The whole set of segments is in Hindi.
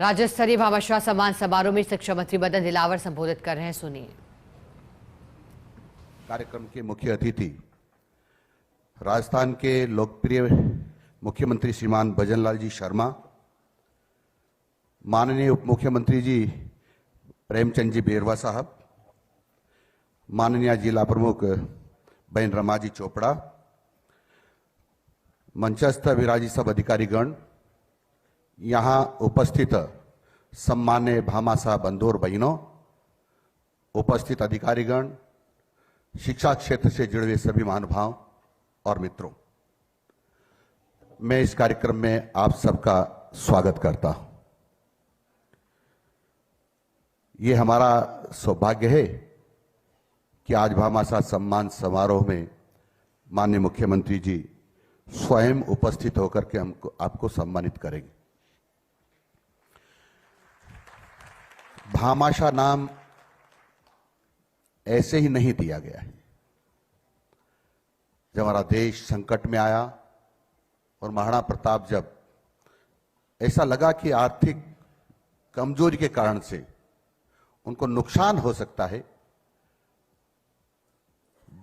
राज्य स्तरीय भामाशाह सम्मान समारोह में शिक्षा मंत्री मदन दिलावर संबोधित कर रहे हैं, सुनिए। कार्यक्रम के मुख्य अतिथि राजस्थान के लोकप्रिय मुख्यमंत्री श्रीमान भजनलाल जी शर्मा, माननीय उप मुख्यमंत्री जी प्रेमचंद जी बेरवा साहब, माननीय जिला प्रमुख बहन रमा जी चोपड़ा, मंचस्थ विराजी सब अधिकारीगण, यहाँ उपस्थित सम्मान्य भामाशाह बंधु और बहनों, उपस्थित अधिकारीगण, शिक्षा क्षेत्र से जुड़े हुए सभी महानुभाव और मित्रों, मैं इस कार्यक्रम में आप सबका स्वागत करता हूं। ये हमारा सौभाग्य है कि आज भामाशाह सम्मान समारोह में माननीय मुख्यमंत्री जी स्वयं उपस्थित होकर के आपको सम्मानित करेंगे। भामाशाह नाम ऐसे ही नहीं दिया गया है। जब हमारा देश संकट में आया और महाराणा प्रताप जब ऐसा लगा कि आर्थिक कमजोरी के कारण से उनको नुकसान हो सकता है,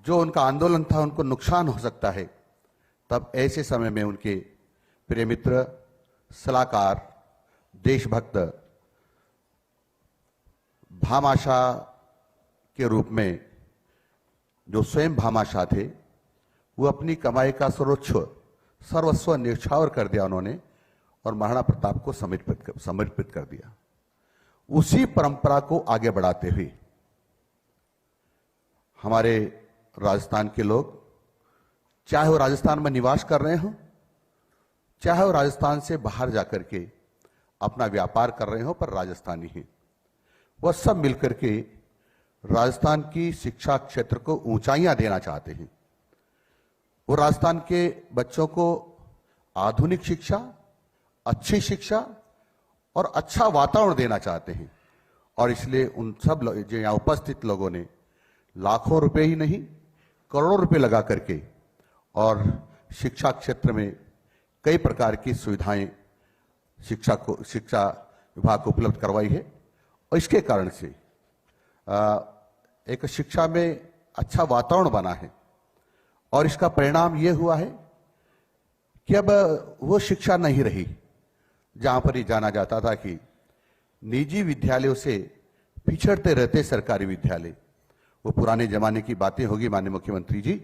जो उनका आंदोलन था उनको नुकसान हो सकता है, तब ऐसे समय में उनके प्रिय मित्र, सलाहकार, देशभक्त भामाशाह के रूप में जो स्वयं भामाशाह थे, वो अपनी कमाई का सर्वस्व न्यौछावर कर दिया उन्होंने और महाराणा प्रताप को समर्पित कर दिया। उसी परंपरा को आगे बढ़ाते हुए हमारे राजस्थान के लोग, चाहे वो राजस्थान में निवास कर रहे हो, चाहे वो राजस्थान से बाहर जाकर के अपना व्यापार कर रहे हो, पर राजस्थानी हैं, वह सब मिलकर के राजस्थान की शिक्षा क्षेत्र को ऊंचाइयां देना चाहते हैं। वो राजस्थान के बच्चों को आधुनिक शिक्षा, अच्छी शिक्षा और अच्छा वातावरण देना चाहते हैं। और इसलिए उन सब जो यहाँ उपस्थित लोगों ने लाखों रुपए ही नहीं, करोड़ों रुपए लगा करके और शिक्षा क्षेत्र में कई प्रकार की सुविधाएं शिक्षा विभाग को उपलब्ध करवाई है। और इसके कारण से एक शिक्षा में अच्छा वातावरण बना है। और इसका परिणाम यह हुआ है कि अब वो शिक्षा नहीं रही जहां पर ये जाना जाता था कि निजी विद्यालयों से पिछड़ते रहते सरकारी विद्यालय। वो पुराने जमाने की बातें होगी माननीय मुख्यमंत्री जी।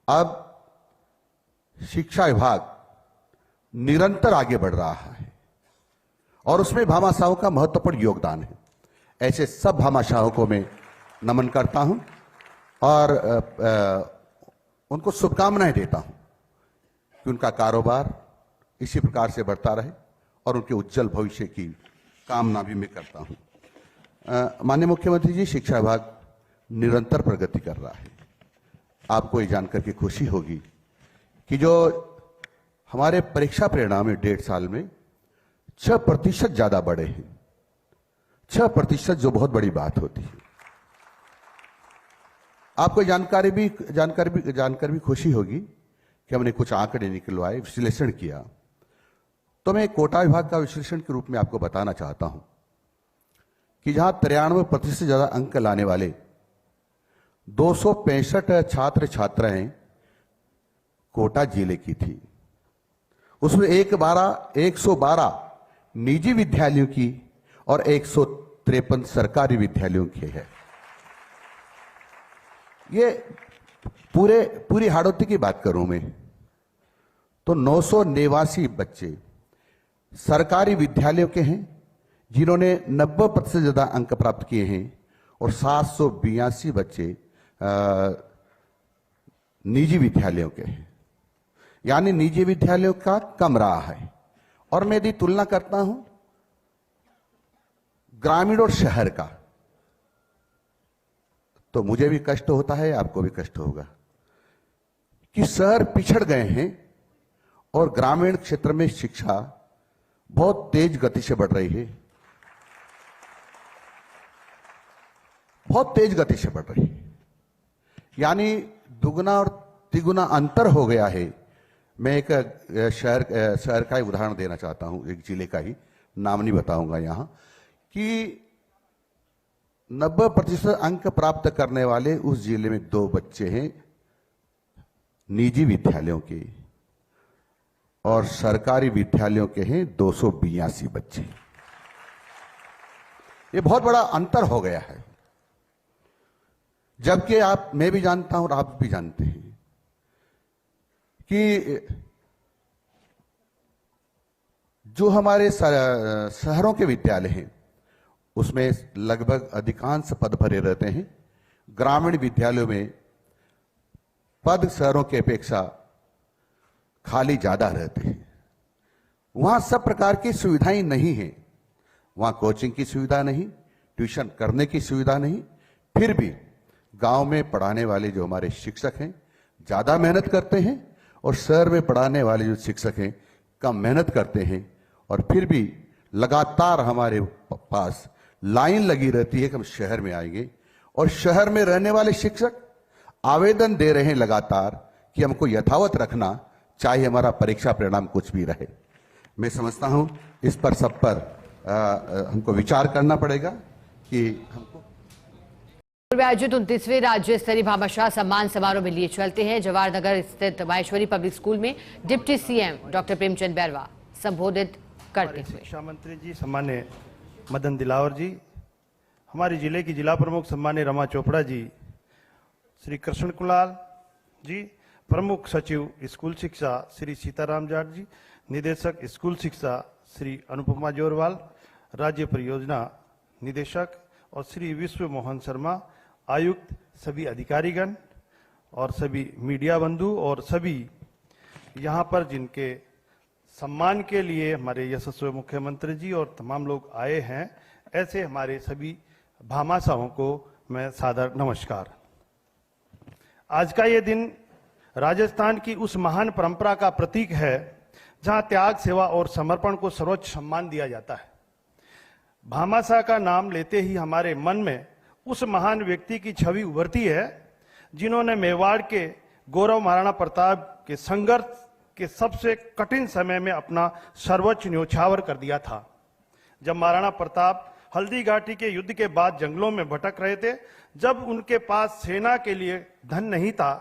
अब शिक्षा विभाग निरंतर आगे बढ़ रहा है और उसमें भामाशाहों का महत्वपूर्ण योगदान है। ऐसे सब भामाशाहों को मैं नमन करता हूं और उनको शुभकामनाएं देता हूं कि उनका कारोबार इसी प्रकार से बढ़ता रहे और उनके उज्जवल भविष्य की कामना भी मैं करता हूं। माननीय मुख्यमंत्री जी, शिक्षा विभाग निरंतर प्रगति कर रहा है। आपको ये जानकर के खुशी होगी कि जो हमारे परीक्षा परिणाम है 1.5 साल में 6% ज्यादा बढ़े हैं। 6%, जो बहुत बड़ी बात होती है। आपको जानकर भी खुशी होगी कि हमने कुछ आंकड़े निकलवाए, विश्लेषण किया। तो मैं कोटा विभाग का विश्लेषण के रूप में आपको बताना चाहता हूं कि जहां 93% से ज्यादा अंक लाने वाले 265 छात्र छात्राएं कोटा जिले की थी, उसमें 112 निजी विद्यालयों की और 153 सरकारी विद्यालयों की है। ये पूरी हाड़ौती की बात करूं मैं तो 989 बच्चे सरकारी विद्यालयों के हैं जिन्होंने 90% से ज्यादा अंक प्राप्त किए हैं और 782 बच्चे निजी विद्यालयों के हैं। यानी निजी विद्यालयों का कम रहा है। और मैं यदि तुलना करता हूं ग्रामीण और शहर का, तो मुझे भी कष्ट होता है, आपको भी कष्ट होगा कि शहर पिछड़ गए हैं और ग्रामीण क्षेत्र में शिक्षा बहुत तेज गति से बढ़ रही है, बहुत तेज गति से बढ़ रही है। यानी दुगना और तिगुना अंतर हो गया है। मैं एक शहर का ही उदाहरण देना चाहता हूं, एक जिले का ही, नाम नहीं बताऊंगा यहां, कि 90% अंक प्राप्त करने वाले उस जिले में 2 बच्चे हैं निजी विद्यालयों के, और सरकारी विद्यालयों के हैं 282 बच्चे। ये बहुत बड़ा अंतर हो गया है, जबकि मैं भी जानता हूं और आप भी जानते हैं कि जो हमारे शहरों के विद्यालय हैं उसमें लगभग अधिकांश पद भरे रहते हैं। ग्रामीण विद्यालयों में पद शहरों की अपेक्षा खाली ज्यादा रहते हैं। वहां सब प्रकार की सुविधाएं नहीं है, वहां कोचिंग की सुविधा नहीं, ट्यूशन करने की सुविधा नहीं। फिर भी गांव में पढ़ाने वाले जो हमारे शिक्षक हैं ज्यादा मेहनत करते हैं, और शहर में पढ़ाने वाले जो शिक्षक हैं कम मेहनत करते हैं, और फिर भी लगातार हमारे पास लाइन लगी रहती है कि हम शहर में आएंगे। और शहर में रहने वाले शिक्षक आवेदन दे रहे हैं लगातार कि हमको यथावत रखना, चाहे हमारा परीक्षा परिणाम कुछ भी रहे। मैं समझता हूं इस पर सब पर हमको विचार करना पड़ेगा कि हमको में आयोजित 29वें राज्य स्तरीय भामाशाह सम्मान समारोह में लिए चलते हैं। जवाहरनगर स्थित माहेश्वरी पब्लिक स्कूल में deputy CM doctor Premchand Bairwa संबोधित करते हुए। शिक्षा मंत्री जी सम्मान्य मदन दिलावर जी, हमारे जिले की जिला प्रमुख सम्मान्य रमा चोपड़ा जी, श्री कृष्ण कुलाल जी, प्रमुख सचिव स्कूल शिक्षा श्री सीताराम जाट जी, निदेशक स्कूल शिक्षा श्री अनुपमा जोरवाल, राज्य परियोजना निदेशक और श्री विश्व मोहन शर्मा, आयुक्त, सभी अधिकारीगण और सभी मीडिया बंधु और सभी यहाँ पर जिनके सम्मान के लिए हमारे यशस्वी मुख्यमंत्री जी और तमाम लोग आए हैं, ऐसे हमारे सभी भामाशाहों को मैं सादर नमस्कार। आज का ये दिन राजस्थान की उस महान परंपरा का प्रतीक है जहां त्याग, सेवा और समर्पण को सर्वोच्च सम्मान दिया जाता है। भामाशाह का नाम लेते ही हमारे मन में उस महान व्यक्ति की छवि उभरती है जिन्होंने मेवाड़ के गौरव महाराणा प्रताप के संघर्ष के सबसे कठिन समय में अपना सर्वोच्च न्योछावर कर दिया था। जब महाराणा प्रताप हल्दी घाटी के युद्ध के बाद जंगलों में भटक रहे थे, जब उनके पास सेना के लिए धन नहीं था,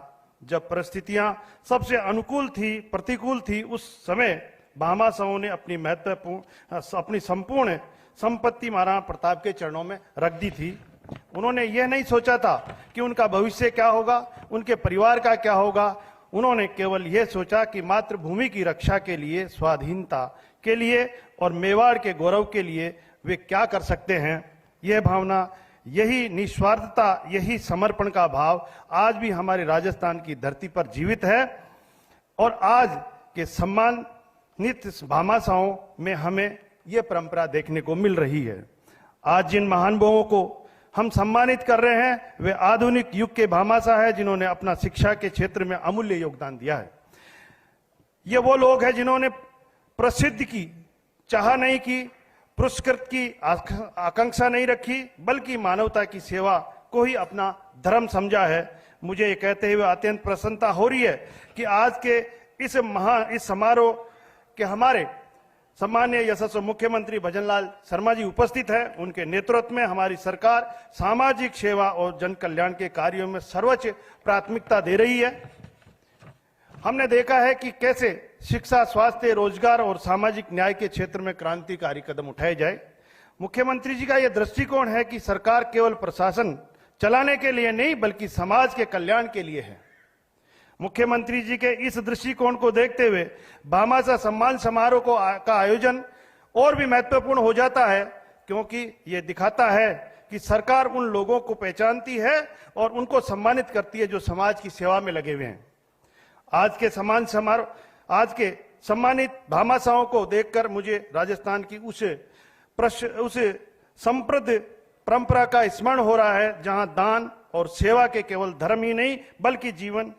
जब परिस्थितियां सबसे अनुकूल थी, प्रतिकूल थी, उस समय भामाशाहों ने अपनी संपूर्ण संपत्ति महाराणा प्रताप के चरणों में रख दी थी। उन्होंने यह नहीं सोचा था कि उनका भविष्य क्या होगा, उनके परिवार का क्या होगा। उन्होंने केवल यह सोचा कि मातृभूमि की रक्षा के लिए, स्वाधीनता के लिए और मेवाड़ के गौरव के लिए वे क्या कर सकते हैं। यह भावना, यही निस्वार्थता, यही समर्पण का भाव आज भी हमारे राजस्थान की धरती पर जीवित है। और आज के सम्मानित भामाशाहों में हमें यह परंपरा देखने को मिल रही है। आज जिन महानुभावों को हम सम्मानित कर रहे हैं वे आधुनिक युग के भामाशाह हैं जिन्होंने अपना शिक्षा के क्षेत्र में अमूल्य योगदान दिया है। ये वो लोग हैं जिन्होंने प्रसिद्धि की चाह नहीं की, पुरस्कृत की आकांक्षा नहीं रखी, बल्कि मानवता की सेवा को ही अपना धर्म समझा है। मुझे ये कहते हुए अत्यंत प्रसन्नता हो रही है कि आज के इस समारोह के हमारे सम्मान्य यशस्वी मुख्यमंत्री भजनलाल शर्मा जी उपस्थित हैं। उनके नेतृत्व में हमारी सरकार सामाजिक सेवा और जन कल्याण के कार्यों में सर्वोच्च प्राथमिकता दे रही है। हमने देखा है कि कैसे शिक्षा, स्वास्थ्य, रोजगार और सामाजिक न्याय के क्षेत्र में क्रांतिकारी कदम उठाए जाए। मुख्यमंत्री जी का यह दृष्टिकोण है कि सरकार केवल प्रशासन चलाने के लिए नहीं बल्कि समाज के कल्याण के लिए है। मुख्यमंत्री जी के इस दृष्टिकोण को देखते हुए भामाशाह सम्मान समारोह का आयोजन और भी महत्वपूर्ण हो जाता है, क्योंकि यह दिखाता है कि सरकार उन लोगों को पहचानती है और उनको सम्मानित करती है जो समाज की सेवा में लगे हुए हैं। आज के सम्मानित भामाशाहों को देखकर मुझे राजस्थान की उस संप्रद परंपरा का स्मरण हो रहा है जहां दान और सेवा के केवल धर्म ही नहीं बल्कि जीवन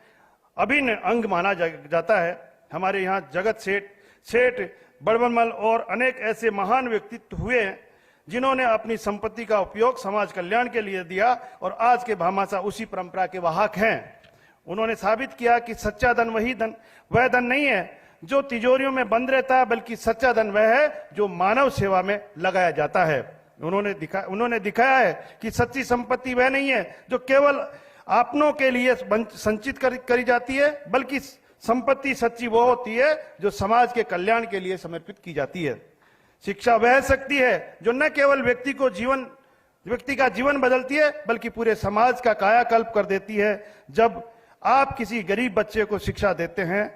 अभिन्न अंग माना जाता है। हमारे यहाँ जगत सेठ बड़बनमल और अनेक ऐसे महान व्यक्तित्व हुए हैं जिन्होंने अपनी संपत्ति का उपयोग समाज कल्याण के लिए दिया और आज के भामाशाह उसी परंपरा के वाहक हैं। उन्होंने साबित किया कि सच्चा धन वह धन नहीं है जो तिजोरियों में बंद रहता है, बल्कि सच्चा धन वह है जो मानव सेवा में लगाया जाता है। उन्होंने दिखाया है कि सच्ची संपत्ति वह नहीं है जो केवल अपनों के लिए संचित करी जाती है, बल्कि संपत्ति सच्ची वो होती है जो समाज के कल्याण के लिए समर्पित की जाती है। शिक्षा वह शक्ति है जो न केवल व्यक्ति का जीवन बदलती है, बल्कि पूरे समाज का कायाकल्प कर देती है। जब आप किसी गरीब बच्चे को शिक्षा देते हैं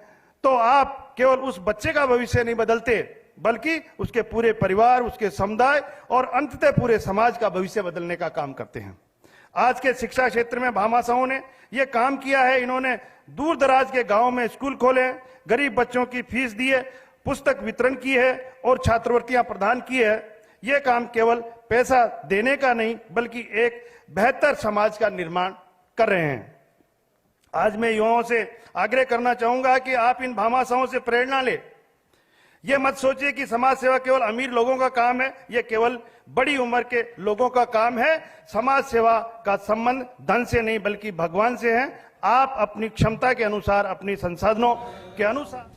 तो आप केवल उस बच्चे का भविष्य नहीं बदलते, बल्कि उसके पूरे परिवार, उसके समुदाय और अंततः पूरे समाज का भविष्य बदलने का काम करते हैं। आज के शिक्षा क्षेत्र में भामाशाहों ने यह काम किया है। इन्होंने दूर दराज के गांवों में स्कूल खोले, गरीब बच्चों की फीस दी है, पुस्तक वितरण की है और छात्रवृत्तियां प्रदान की है। यह काम केवल पैसा देने का नहीं, बल्कि एक बेहतर समाज का निर्माण कर रहे हैं। आज मैं युवाओं से आग्रह करना चाहूंगा कि आप इन भामाशाहों से प्रेरणा लें। यह मत सोचिए कि समाज सेवा केवल अमीर लोगों का काम है, यह केवल बड़ी उम्र के लोगों का काम है। समाज सेवा का संबंध धन से नहीं, बल्कि भगवान से है। आप अपनी क्षमता के अनुसार, अपनी संसाधनों के अनुसार